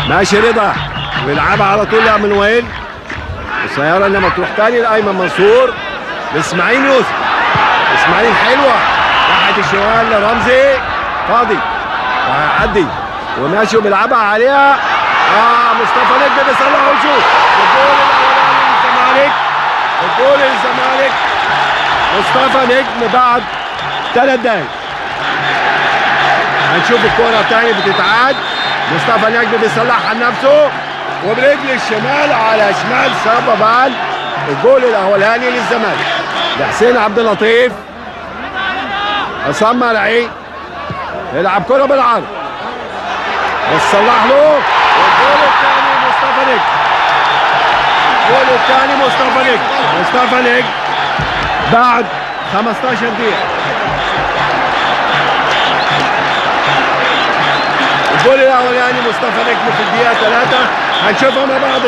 ماشي رضا ويلعبها على طول لمنويل. قصيره انما تروح تاني لايمن منصور لاسماعيل يوسف. اسماعيل حلوه ناحيه الشمال لرمزي فاضي وهيعدي وماشي وبيلعبها عليها. مصطفى نجم بيصلح ويشوط الجول الاولاني للزمالك. الجول للزمالك مصطفى نجم بعد 3 دقايق. هنشوف الكوره تاني بتتعاد. مصطفى نجم بيصلحها لنفسه وبرجل الشمال على شمال صبابان. الجول الاولاني للزمالك لحسين عبد اللطيف. عصام مرعي يلعب كرة بالعرض وصلح له. والجول الثاني مصطفى نجم. الجول الثاني مصطفى نجم. مصطفى نجم بعد 15 دقيقة. الجول الاولاني مصطفى نجم في الدقيقة 3. هنشوفها مع بعض.